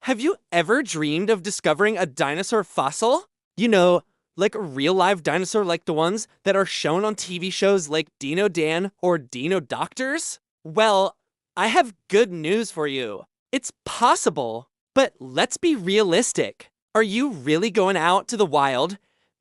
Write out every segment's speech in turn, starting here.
Have you ever dreamed of discovering a dinosaur fossil? You know, like a real live dinosaur like the ones that are shown on TV shows like Dino Dan or Dino Doctors? Well, I have good news for you. It's possible, but let's be realistic. Are you really going out to the wild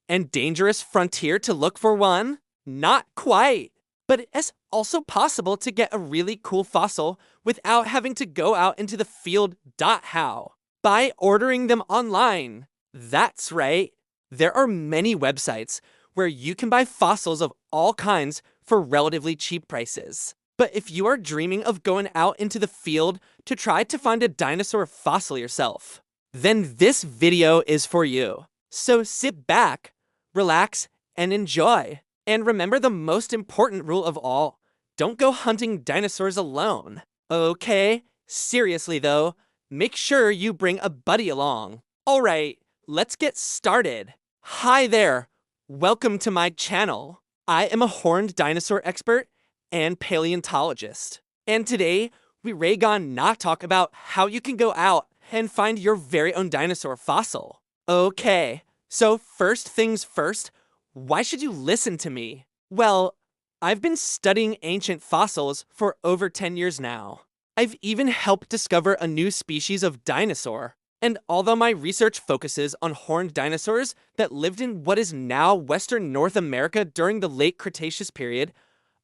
and dangerous frontier to look for one? Not quite. But it's also possible to get a really cool fossil without having to go out into the field. How? By ordering them online. That's right. There are many websites where you can buy fossils of all kinds for relatively cheap prices. But if you are dreaming of going out into the field to try to find a dinosaur fossil yourself, then this video is for you. So sit back, relax, and enjoy. And remember the most important rule of all: don't go hunting dinosaurs alone. Okay? Seriously though, make sure you bring a buddy along. Alright, let's get started. Hi there, welcome to my channel. I am a horned dinosaur expert and paleontologist. And today, we're gonna talk about how you can go out and find your very own dinosaur fossil. Okay, so first things first, why should you listen to me? Well, I've been studying ancient fossils for over 10 years now. I've even helped discover a new species of dinosaur. And although my research focuses on horned dinosaurs that lived in what is now Western North America during the late Cretaceous period,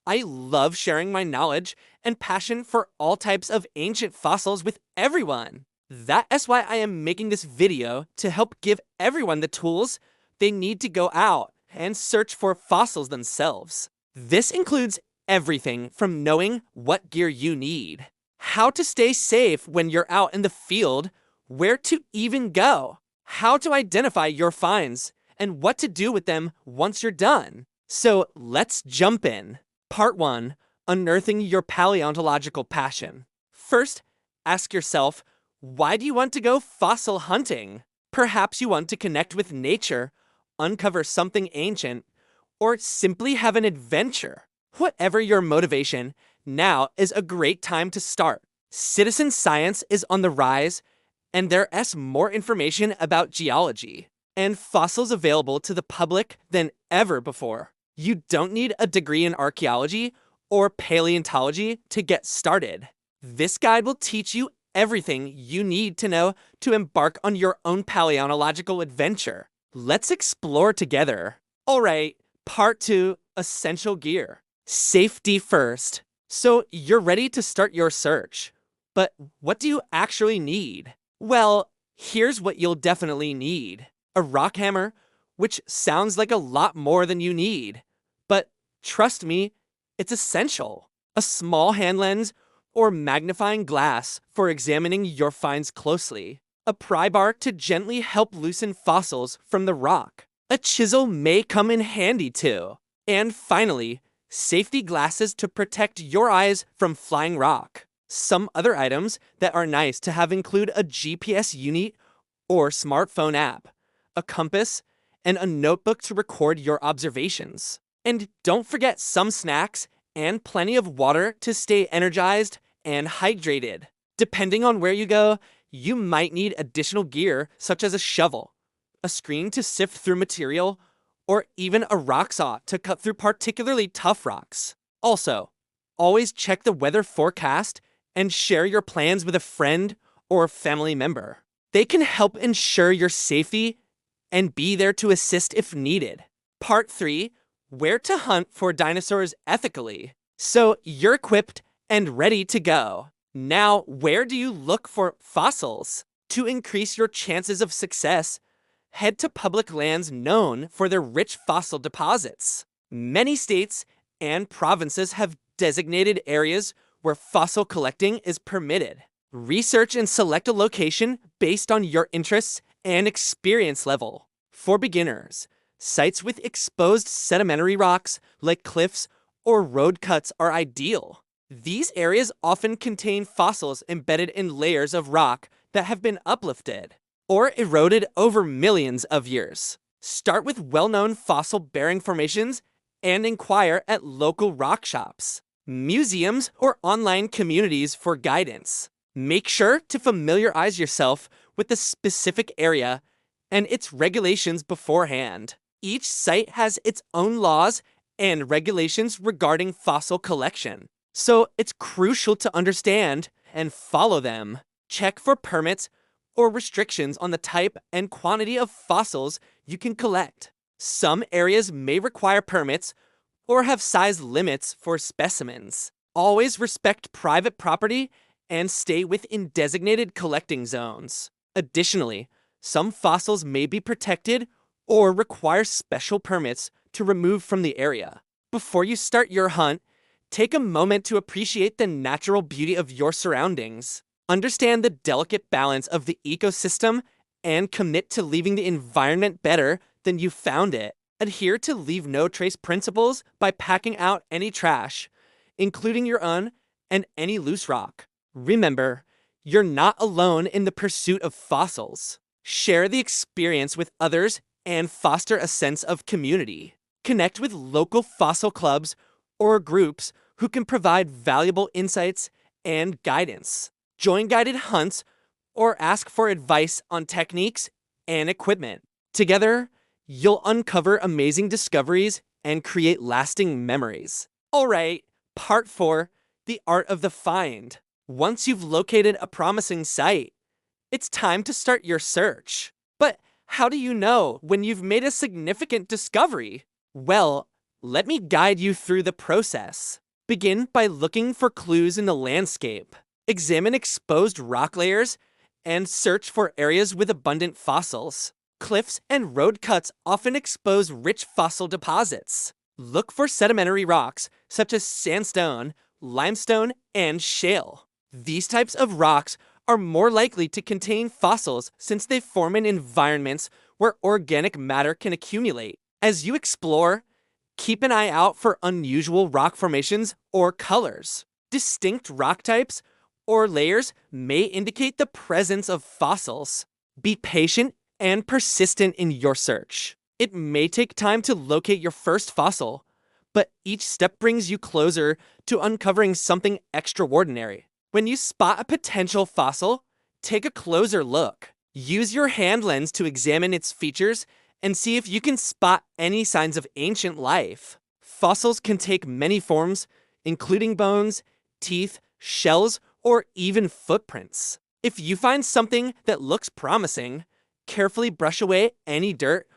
I love sharing my knowledge and passion for all types of ancient fossils with everyone. That is why I am making this video, to help give everyone the tools they need to go out and search for fossils themselves. This includes everything from knowing what gear you need, how to stay safe when you're out in the field, where to even go, how to identify your finds, and what to do with them once you're done. So let's jump in. Part 1. Unearthing your paleontological passion. First, ask yourself, why do you want to go fossil hunting? Perhaps you want to connect with nature, uncover something ancient, or simply have an adventure. Whatever your motivation, now is a great time to start. Citizen science is on the rise, and there is more information about geology and fossils available to the public than ever before. You don't need a degree in archaeology or paleontology to get started. This guide will teach you everything you need to know to embark on your own paleontological adventure. Let's explore together. Alright, part 2, essential gear. Safety first. So you're ready to start your search. But what do you actually need? Well, here's what you'll definitely need. A rock hammer, which sounds like a lot more than you need. But trust me, it's essential. A small hand lens or magnifying glass for examining your finds closely. A pry bar to gently help loosen fossils from the rock. A chisel may come in handy too. And finally, safety glasses to protect your eyes from flying rock. Some other items that are nice to have include a GPS unit or smartphone app, a compass, and a notebook to record your observations. And don't forget some snacks and plenty of water to stay energized and hydrated. Depending on where you go, you might need additional gear such as a shovel, a screen to sift through material, or even a rock saw to cut through particularly tough rocks. Also, always check the weather forecast and share your plans with a friend or family member. They can help ensure your safety and be there to assist if needed. Part 3. Where to hunt for dinosaurs ethically. So you're equipped and ready to go. Now, where do you look for fossils? To increase your chances of success, head to public lands known for their rich fossil deposits. Many states and provinces have designated areas where fossil collecting is permitted. Research and select a location based on your interests and experience level. For beginners, sites with exposed sedimentary rocks like cliffs or road cuts are ideal. These areas often contain fossils embedded in layers of rock that have been uplifted or eroded over millions of years. Start with well-known fossil-bearing formations and inquire at local rock shops, museums, or online communities for guidance. Make sure to familiarize yourself with the specific area and its regulations beforehand. Each site has its own laws and regulations regarding fossil collection, so it's crucial to understand and follow them. Check for permits or restrictions on the type and quantity of fossils you can collect. Some areas may require permits or have size limits for specimens. Always respect private property and stay within designated collecting zones. Additionally, some fossils may be protected or require special permits to remove from the area. Before you start your hunt, take a moment to appreciate the natural beauty of your surroundings. Understand the delicate balance of the ecosystem and commit to leaving the environment better than you found it. Adhere to leave no trace principles by packing out any trash, including your own and any loose rock. Remember, you're not alone in the pursuit of fossils. Share the experience with others and foster a sense of community. Connect with local fossil clubs or groups who can provide valuable insights and guidance. Join guided hunts or ask for advice on techniques and equipment. Together, you'll uncover amazing discoveries and create lasting memories. All right, part 4, the art of the find. Once you've located a promising site, it's time to start your search. But how do you know when you've made a significant discovery? Well, let me guide you through the process. Begin by looking for clues in the landscape. Examine exposed rock layers and search for areas with abundant fossils. Cliffs and road cuts often expose rich fossil deposits. Look for sedimentary rocks such as sandstone, limestone, and shale. These types of rocks are more likely to contain fossils since they form in environments where organic matter can accumulate. As you explore, keep an eye out for unusual rock formations or colors. Distinct rock types or layers may indicate the presence of fossils. Be patient and persistent in your search. It may take time to locate your first fossil, but each step brings you closer to uncovering something extraordinary. When you spot a potential fossil, take a closer look. Use your hand lens to examine its features and see if you can spot any signs of ancient life. Fossils can take many forms, including bones, teeth, shells, or even footprints. If you find something that looks promising, carefully brush away any dirt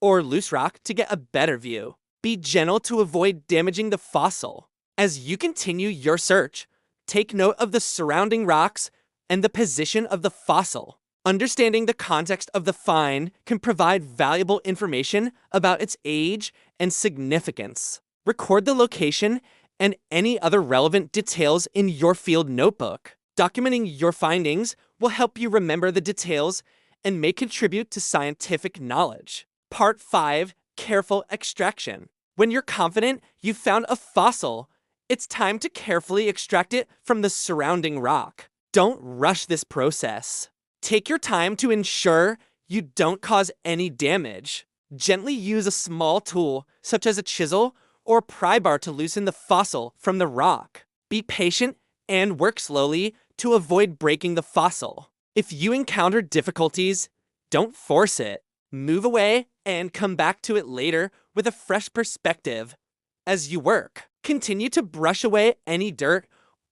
or loose rock to get a better view. Be gentle to avoid damaging the fossil. As you continue your search, take note of the surrounding rocks and the position of the fossil. Understanding the context of the find can provide valuable information about its age and significance. Record the location and any other relevant details in your field notebook. Documenting your findings will help you remember the details and may contribute to scientific knowledge. Part 5, careful extraction. When you're confident you've found a fossil, it's time to carefully extract it from the surrounding rock. Don't rush this process. Take your time to ensure you don't cause any damage. Gently use a small tool, such as a chisel or pry bar, to loosen the fossil from the rock. Be patient and work slowly to avoid breaking the fossil. If you encounter difficulties, don't force it. Move away and come back to it later with a fresh perspective. As you work, continue to brush away any dirt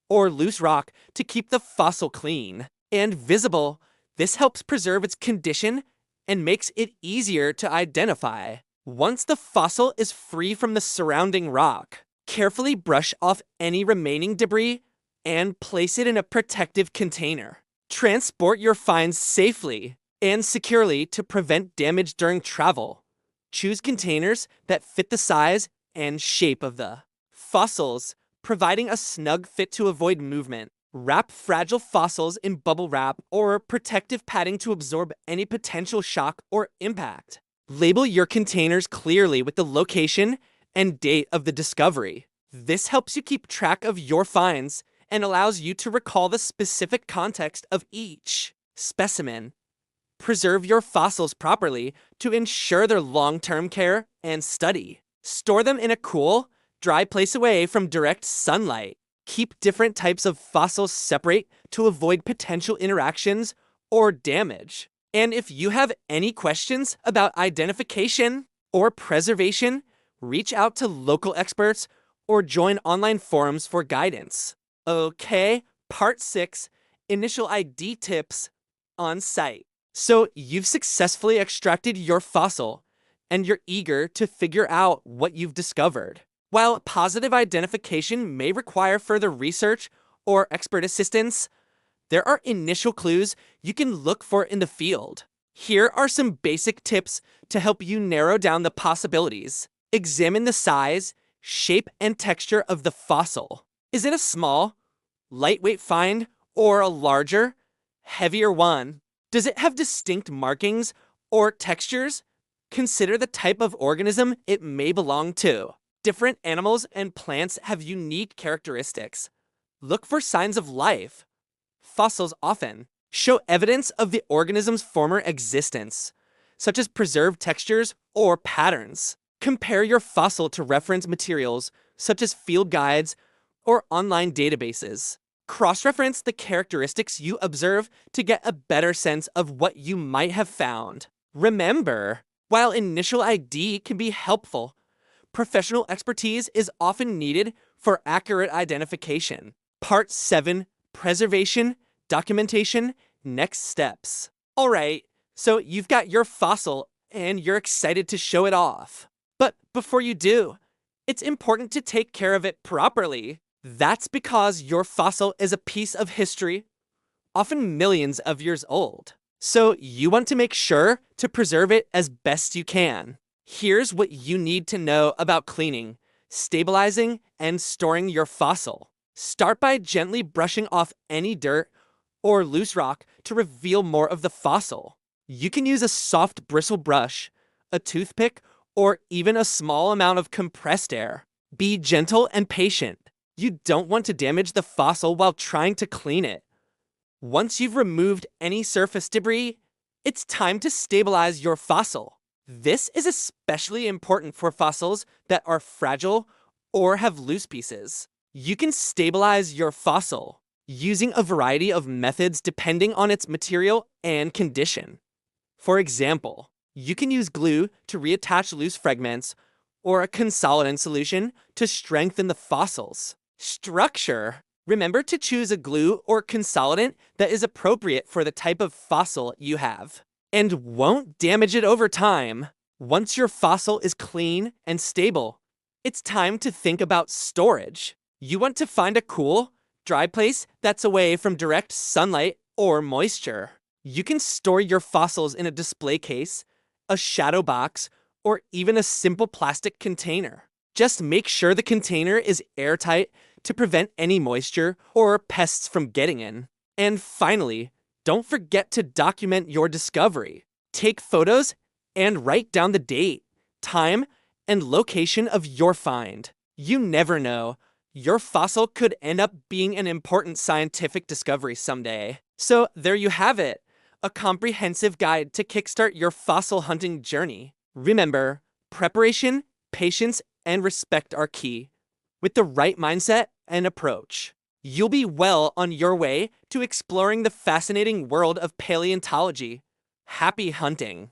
or loose rock to keep the fossil clean and visible. This helps preserve its condition and makes it easier to identify. Once the fossil is free from the surrounding rock, carefully brush off any remaining debris and place it in a protective container. Transport your finds safely and securely to prevent damage during travel. Choose containers that fit the size and shape of the fossils, providing a snug fit to avoid movement. Wrap fragile fossils in bubble wrap or protective padding to absorb any potential shock or impact. Label your containers clearly with the location and date of the discovery. This helps you keep track of your finds and allows you to recall the specific context of each specimen. Preserve your fossils properly to ensure their long-term care and study. Store them in a cool, dry place away from direct sunlight. Keep different types of fossils separate to avoid potential interactions or damage. And if you have any questions about identification or preservation, reach out to local experts or join online forums for guidance. Okay, part 6, initial ID tips on site. So you've successfully extracted your fossil and you're eager to figure out what you've discovered. While positive identification may require further research or expert assistance, there are initial clues you can look for in the field. Here are some basic tips to help you narrow down the possibilities. Examine the size, shape, and texture of the fossil. Is it a small, lightweight find or a larger, heavier one? Does it have distinct markings or textures? Consider the type of organism it may belong to. Different animals and plants have unique characteristics. Look for signs of life. Fossils often show evidence of the organism's former existence, such as preserved textures or patterns. Compare your fossil to reference materials, such as field guides or online databases. Cross-reference the characteristics you observe to get a better sense of what you might have found. Remember, while initial ID can be helpful, professional expertise is often needed for accurate identification. Part 7, Preservation, Documentation, Next Steps. All right, so you've got your fossil and you're excited to show it off. But before you do, it's important to take care of it properly. That's because your fossil is a piece of history, often millions of years old. So you want to make sure to preserve it as best you can. Here's what you need to know about cleaning, stabilizing, and storing your fossil. Start by gently brushing off any dirt or loose rock to reveal more of the fossil. You can use a soft bristle brush, a toothpick, or even a small amount of compressed air. Be gentle and patient. You don't want to damage the fossil while trying to clean it. Once you've removed any surface debris, it's time to stabilize your fossil. This is especially important for fossils that are fragile or have loose pieces. You can stabilize your fossil using a variety of methods depending on its material and condition. For example, you can use glue to reattach loose fragments or a consolidant solution to strengthen the fossil's structure. Remember to choose a glue or consolidant that is appropriate for the type of fossil you have and won't damage it over time. Once your fossil is clean and stable, it's time to think about storage. You want to find a cool, dry place that's away from direct sunlight or moisture. You can store your fossils in a display case, a shadow box, or even a simple plastic container. Just make sure the container is airtight to prevent any moisture or pests from getting in. And finally, don't forget to document your discovery. Take photos and write down the date, time, and location of your find. You never know. Your fossil could end up being an important scientific discovery someday. So there you have it, a comprehensive guide to kickstart your fossil hunting journey. Remember, preparation, patience, and respect are key. With the right mindset and approach, you'll be well on your way to exploring the fascinating world of paleontology. Happy hunting!